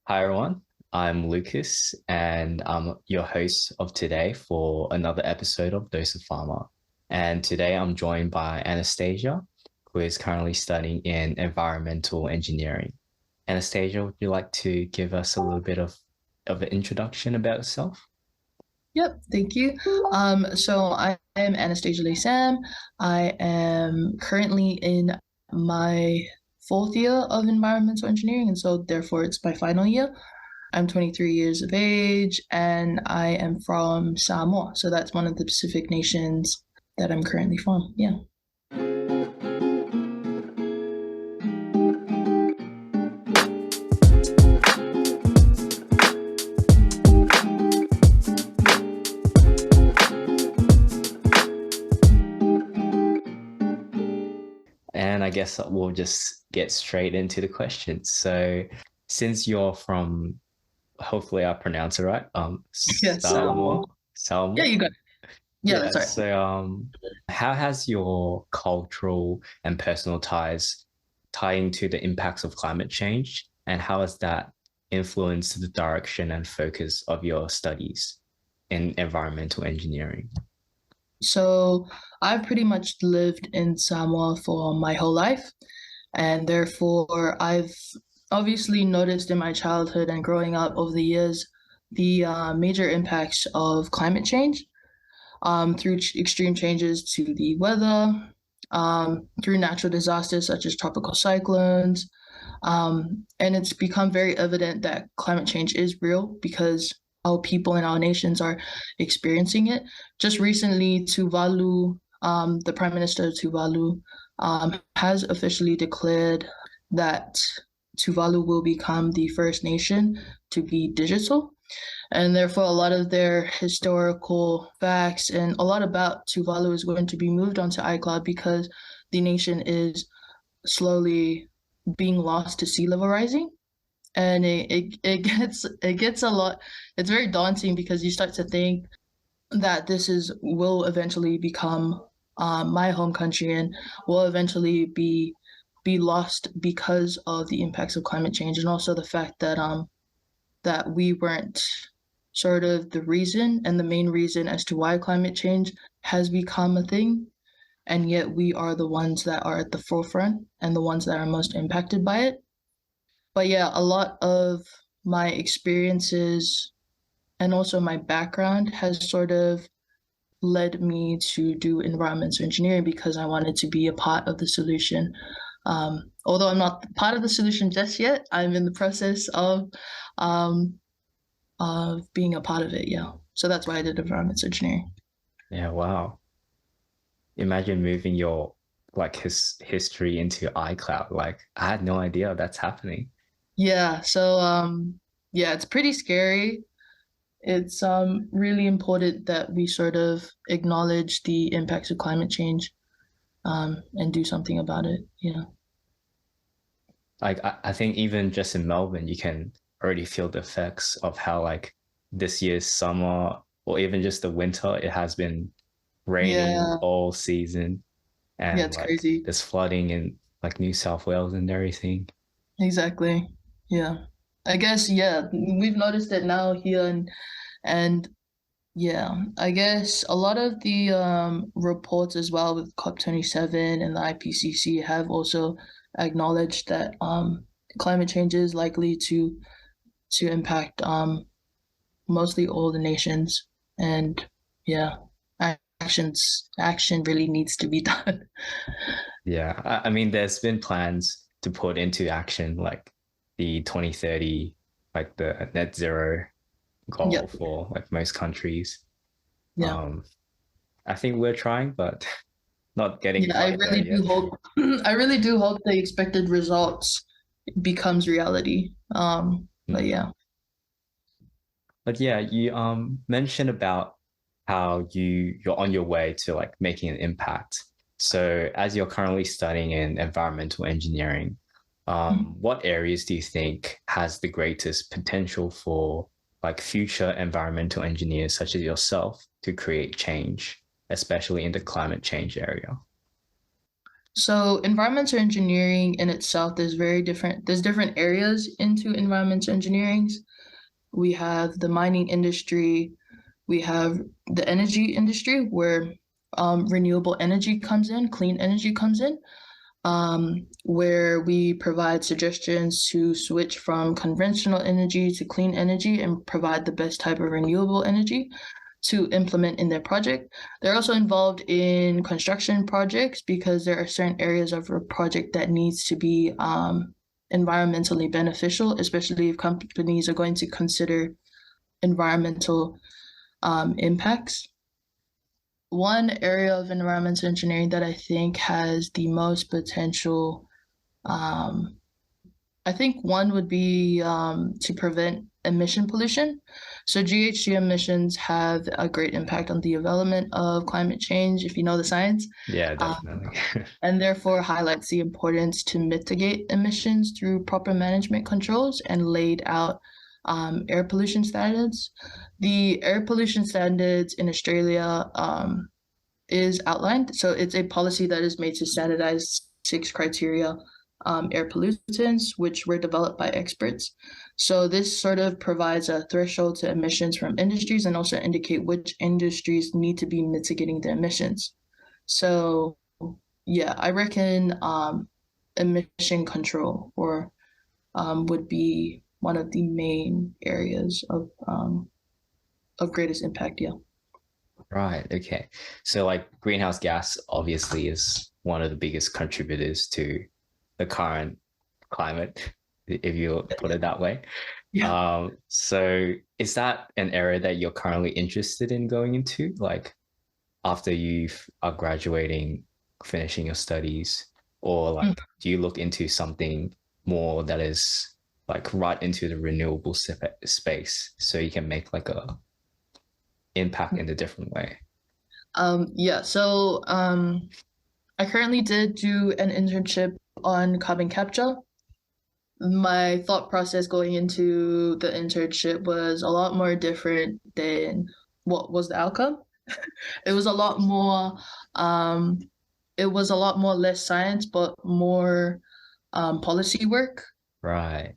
Hi everyone, I'm Lucas and I'm your host of today for another episode of Dose of Pharma. And today I'm joined by Anastasia, who is currently studying in environmental engineering. Anastasia, would you like to give us a little bit of an introduction about yourself? Yep, thank you. So I am Anastasia Lei Sam. I am currently in my fourth year of environmental engineering, and so therefore it's my final year. I'm 23 years of age, and I am from Samoa. So that's one of the Pacific nations that I'm currently from. Yeah. And I guess we'll just get straight into the questions. So since you're from, hopefully I pronounce it right, Yes. Samoa, Yeah, Samoa. you got it. Yeah, Yeah, that's right. how has your cultural and personal ties tying to the impacts of climate change, and how has that influenced the direction and focus of your studies in environmental engineering? So I've pretty much lived in Samoa for my whole life. And therefore, I've obviously noticed in my childhood and growing up over the years the major impacts of climate change through extreme changes to the weather, through natural disasters such as tropical cyclones. And it's become very evident that climate change is real because our people and our nations are experiencing it. Just recently, Tuvalu, the Prime Minister of Tuvalu, has officially declared that Tuvalu will become the first nation to be digital. And therefore, a lot of their historical facts and a lot about Tuvalu is going to be moved onto iCloud because the nation is slowly being lost to sea level rising. And it gets a lot. It's very daunting because you start to think that this is will eventually become my home country and will eventually be lost because of the impacts of climate change and also the fact that we weren't sort of the reason and the main reason as to why climate change has become a thing, and yet we are the ones that are at the forefront and the ones that are most impacted by it. But yeah, a lot of my experiences and also my background has sort of led me to do environmental engineering because I wanted to be a part of the solution. Although I'm not part of the solution just yet, I'm in the process um, of being a part of it. Yeah, so that's why I did environmental engineering. Yeah, wow. Imagine moving your his history into iCloud. Like I had no idea that's happening. Yeah, so yeah, it's pretty scary. It's really important that we sort of acknowledge the impacts of climate change and do something about it. Yeah. I think even just in Melbourne, you can already feel the effects of how like this year's summer or even just the winter, it has been raining Yeah, all season yeah, and it's like crazy. there's flooding in like New South Wales and everything. Exactly. Yeah. I guess yeah, we've noticed it now here and yeah, I guess a lot of the reports as well with COP27 and the IPCC have also acknowledged that climate change is likely to impact mostly all the nations. And yeah, action really needs to be done. Yeah, I mean, there's been plans to put into action like the 2030, like the net zero Yeah, goal for like most countries. yeah, Um, I think we're trying, but not getting yeah. I quite there really do yet. hope. I really do hope the expected results becomes reality. But Mm. yeah. But yeah, you mentioned about how you're on your way to like making an impact. So as you're currently studying in environmental engineering, what areas do you think has the greatest potential for like future environmental engineers such as yourself to create change, especially in the climate change area? So environmental engineering in itself, there's different areas into environmental engineering. We have the mining industry, we have the energy industry where renewable energy comes in, clean energy comes in, where we provide suggestions to switch from conventional energy to clean energy and provide the best type of renewable energy to implement in their project. They're also involved in construction projects because there are certain areas of a project that needs to be environmentally beneficial, especially if companies are going to consider environmental impacts. One area of environmental engineering that I think has the most potential, um, I think one would be to prevent emission pollution. So GHG emissions have a great impact on the development of climate change, if you know the science, Yeah, um, definitely. and therefore highlights the importance to mitigate emissions through proper management controls and laid out air pollution standards. The air pollution standards in Australia is outlined. So it's a policy that is made to standardize 6 criteria air pollutants, which were developed by experts. So this sort of provides a threshold to emissions from industries and also indicate which industries need to be mitigating the emissions. So yeah, I reckon emission control or would be one of the main areas of greatest impact. Yeah. Right. Okay. So like greenhouse gas obviously is one of the biggest contributors to the current climate, if you put it that way. Yeah. So is that an area that you're currently interested in going into? Like after you are graduating, finishing your studies, or like do you look into something more that is like right into the renewable space so you can make like a impact in a different way? Yeah. So I currently did do an internship on carbon capture. My thought process going into the internship was a lot more different than what was the outcome. It was a lot more um it was a lot more less science but more policy work, Right.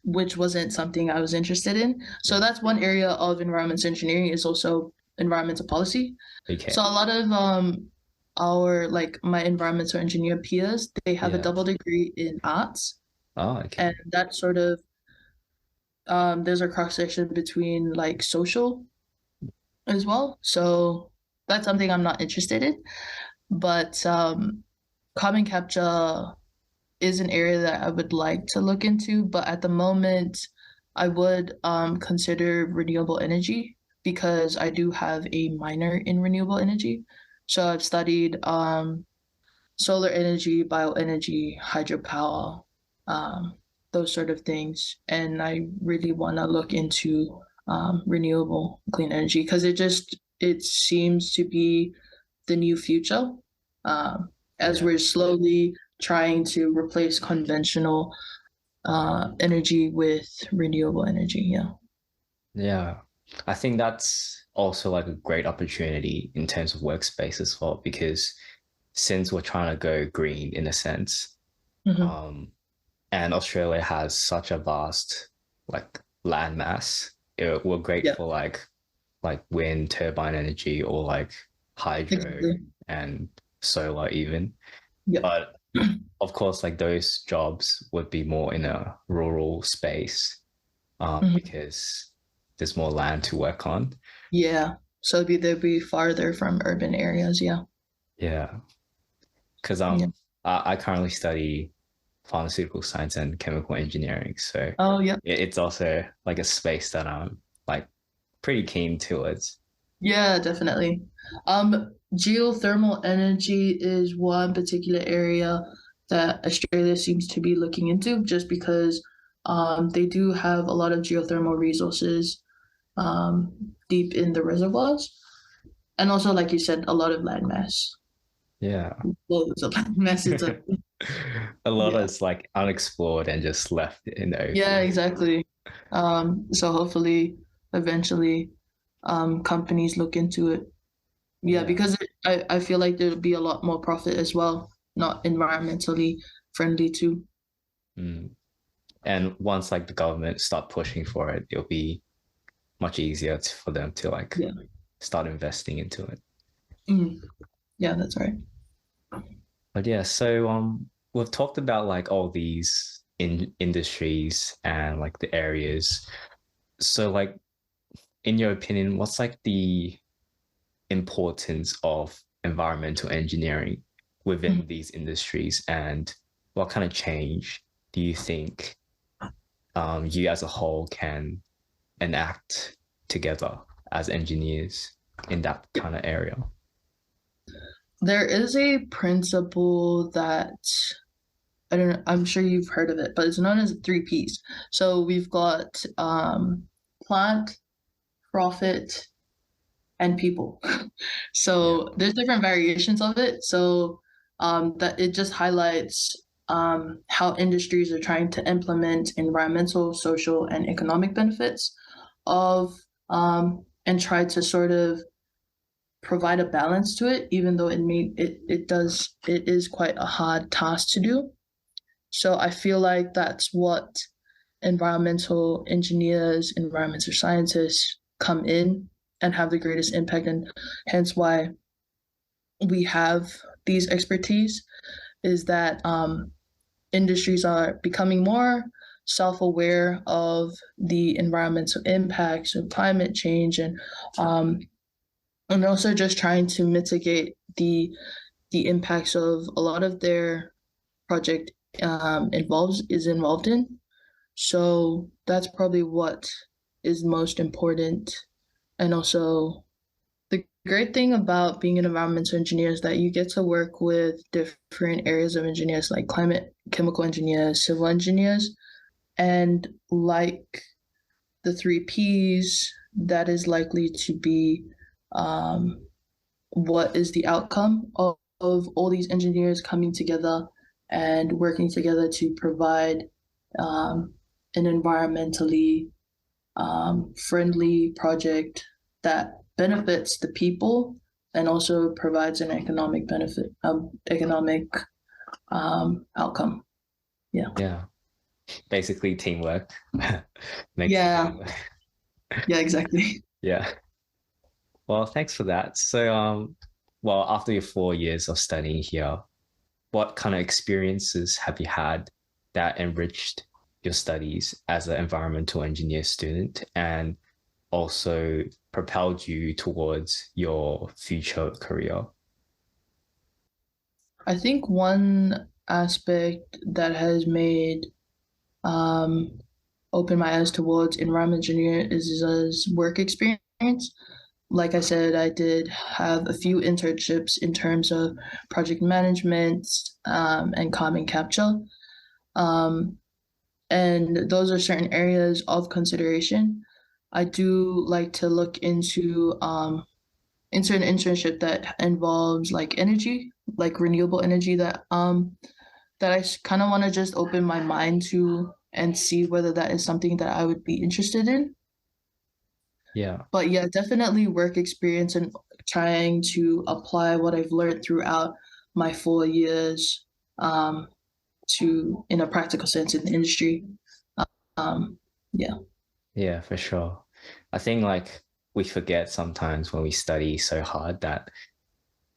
which wasn't something I was interested in. So Yeah. that's one area of environmental engineering is also environmental policy. So Okay. a lot of our like my environmental engineer peers, they have a Yeah. double degree in arts, Oh, and okay. that sort of there's a cross section between like social as well. So that's something I'm not interested in. But carbon capture is an area that I would like to look into. But at the moment, I would consider renewable energy because I do have a minor in renewable energy. So I've studied solar energy, bioenergy, hydropower, um, those sort of things. And I really want to look into renewable clean energy because it seems to be the new future um, as Yeah. we're slowly trying to replace conventional energy with renewable energy. Yeah. Yeah. I think that's also like a great opportunity in terms of workspace as well, because since we're trying to go green in a sense, Hmm. um, and Australia has such a vast like land mass, we're great Yeah. for like wind turbine energy or like hydro Exactly. and solar even. Yep. But of course, like those jobs would be more in a rural space Hmm. because there's more land to work on. Yeah. So they'll be farther from urban areas. Yeah. Yeah, because Yeah. I currently study pharmaceutical science and chemical engineering, so Oh, yeah. it's also like a space that I'm like pretty keen towards. Yeah, definitely. Geothermal energy is one particular area that Australia seems to be looking into just because they do have a lot of geothermal resources deep in the reservoirs. And also, like you said, a lot of landmass. Yeah, Loads of landmass. It's a, a lot yeah. is like unexplored and just left in the Yeah, open. exactly. So hopefully, eventually, companies look into it. Yeah, Yeah, because I feel like there'll be a lot more profit as well. not environmentally friendly too. Mm. And once like the government start pushing for it, it'll be much easier for them to like Yeah. start investing into it. Mm. Yeah, that's right. But yeah, so we've talked about like all these industries and like the areas. So like in your opinion, what's like the importance of environmental engineering Mm. within these industries, and what kind of change do you think you as a whole can enact together as engineers in that kind of area? There is a principle that I don't know, I'm sure you've heard of it, but it's known as three Ps. So we've got plant, profit, and people. Yeah, So there's different variations of it. So that it just highlights how industries are trying to implement environmental, social, and economic benefits of and try to sort of provide a balance to it, even though it is quite a hard task to do. So I feel like that's what environmental engineers, environmental scientists come in and have the greatest impact, and hence why we have these expertise is that industries are becoming more self-aware of the environmental impacts of climate change and also just trying to mitigate the impacts of a lot of their project involved in. So that's probably what is most important. And also, the great thing about being an environmental engineer is that you get to work with different areas of engineers like climate, chemical engineers, civil engineers, and like the three Ps, that is likely to be um, what is the outcome of all these engineers coming together and working together to provide um, an environmentally friendly project that benefits the people and also provides an economic benefit, economic outcome. Yeah. yeah. Basically, teamwork makes the Yeah. dream work. Yeah. Exactly. Yeah. Well, thanks for that. So, well, after your 4 years of studying here, what kind of experiences have you had that enriched your studies as an environmental engineer student and also propelled you towards your future career? I think one aspect that has made um, open my eyes towards environment engineer is work experience. Like I said, I did have a few internships in terms of project management and carbon capture. Um, and those are certain areas of consideration. I do like to look into an internship that involves like energy, like renewable energy that I kind of want to just open my mind to and see whether that is something that I would be interested in. Yeah. But yeah, definitely work experience and trying to apply what I've learned throughout my 4 years um, to in a practical sense in the industry. Um, yeah, Yeah, for sure. I think like we forget sometimes when we study so hard that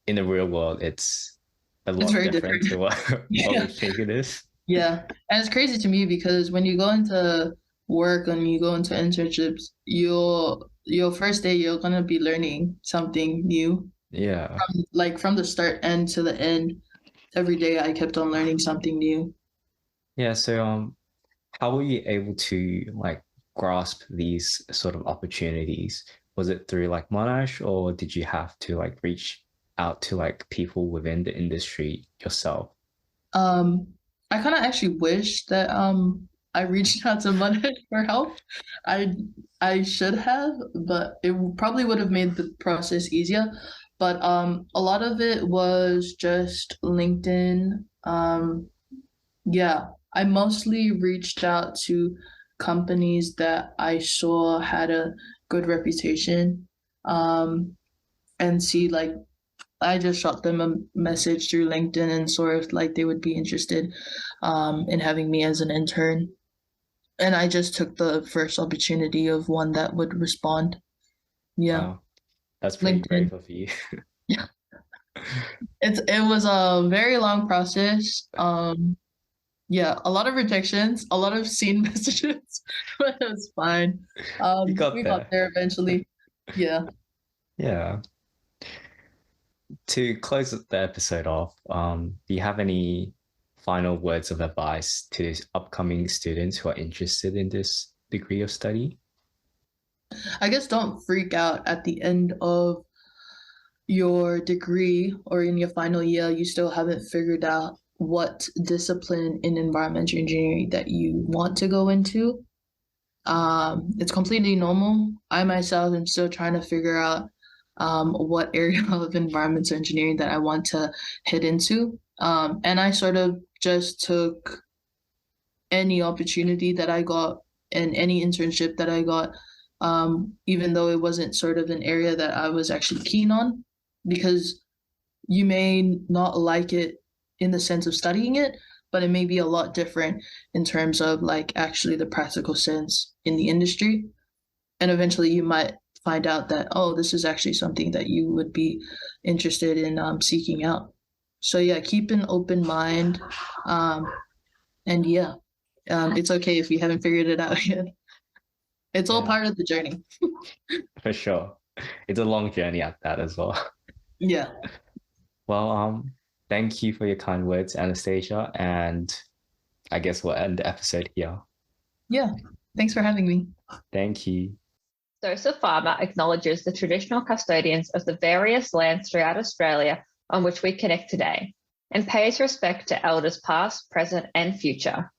in the real world it's a it's lot very different different. to what we Yeah. think it is. Yeah. And it's crazy to me because when you go into work and you go into internships, your first day you're gonna be learning something new. Yeah. Like from the start and to the end, every day I kept on learning something new. Yeah. So how were you able to like grasp these sort of opportunities? Was it through like Monash or did you have to like reach out to like people within the industry yourself? Um, I kind of actually wish that I reached out to Mudhead for help. I I should have, but it probably would have made the process easier. But a lot of it was just LinkedIn. Yeah, I mostly reached out to companies that I saw had a good reputation, and see like I just shot them a message through LinkedIn and saw if like they would be interested in having me as an intern. And I just took the first opportunity of one that would respond. Yeah, Wow, that's pretty LinkedIn. brave of you. Yeah, it was a very long process. Yeah, a lot of rejections, a lot of seen messages, but it was fine. You got We got there. there eventually. Yeah. Yeah. To close the episode off, do you have any final words of advice to upcoming students who are interested in this degree of study? I guess don't freak out at the end of your degree or in your final year. You still haven't figured out what discipline in environmental engineering that you want to go into. It's completely normal. I myself am still trying to figure out what area of environmental engineering that I want to head into. And I sort of just took any opportunity that I got and any internship that I got, even though it wasn't sort of an area that I was actually keen on, because you may not like it in the sense of studying it, but it may be a lot different in terms of like actually the practical sense in the industry. And eventually you might find out that, oh, this is actually something that you would be interested in seeking out. So yeah, keep an open mind. And yeah, it's okay if you haven't figured it out yet. It's all Yeah, part of the journey. for sure. It's a long journey at that as well. Yeah. Well, thank you for your kind words, Anastasia, and I guess we'll end the episode here. Yeah. Thanks for having me. Thank you. Pharma acknowledges the traditional custodians of the various lands throughout Australia on which we connect today and pays respect to elders past, present, and future.